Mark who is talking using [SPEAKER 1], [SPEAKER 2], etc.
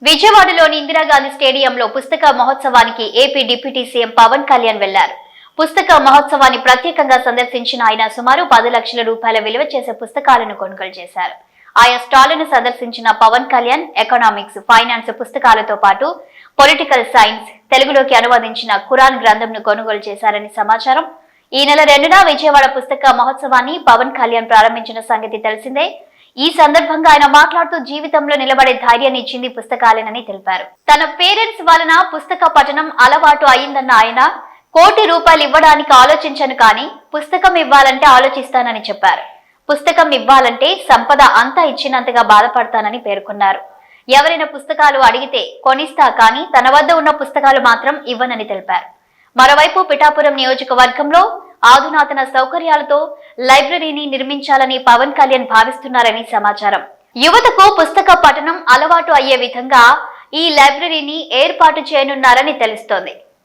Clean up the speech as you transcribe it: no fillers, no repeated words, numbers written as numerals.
[SPEAKER 1] విజయవాడలోని ఇందిరాగాంధీ స్టేడియంలో పుస్తక మహోత్సవానికి AP deputy CM Pawan Kalyan వెళ్లారు. పుస్తక మహోత్సవాన్ని ప్రత్యేకంగా సందర్శించిన ఆయన సుమారు 10 లక్షల రూపాయల విలువ చేసే పుస్తకాలను కొనుగోలు చేశారు. ఆయా స్టాళ్లను సందర్శించిన పవన్ కళ్యాణ్ ఎకనామిక్స్, ఫైనాన్స్ పుస్తకాలతో పాటు పొలిటికల్ సైన్స్, తెలుగులోకి అనువదించిన ఖురాన్ గ్రంథంను కొనుగోలు చేశారని సమాచారం. ఈ నెల 2న విజయవాడ పుస్తక మహోత్సవాన్ని పవన్ కళ్యాణ్ ప్రారంభించిన సంగతి తెలిసిందే. ఈ సందర్భంగా ఆయన మాట్లాడుతూ జీవితంలో నిలబడే ధైర్యాన్ని ఇచ్చింది పుస్తకాలేనని తెలిపారు. తన పేరెంట్స్ వలన పుస్తక పఠనం అలవాటు అయిందన్న ఆయన, కోటి రూపాయలు ఇవ్వడానికి ఆలోచించను కానీ పుస్తకం ఇవ్వాలంటే ఆలోచిస్తానని చెప్పారు. పుస్తకం ఇవ్వాలంటే సంపద అంతా ఇచ్చినంతగా బాధపడతానని పేర్కొన్నారు. ఎవరైనా పుస్తకాలు అడిగితే కొనిస్తా కానీ తన వద్ద ఉన్న పుస్తకాలు మాత్రం ఇవ్వనని తెలిపారు. మరోవైపు పిఠాపురం నియోజకవర్గంలో ఆధునాతన సౌకర్యాలతో లైబ్రరీని నిర్మించాలని పవన్ కళ్యాణ్ భావిస్తున్నారని సమాచారం. యువతకు పుస్తక పఠనం అలవాటు అయ్యే విధంగా ఈ లైబ్రరీని ఏర్పాటు చేయనున్నారని తెలుస్తోంది.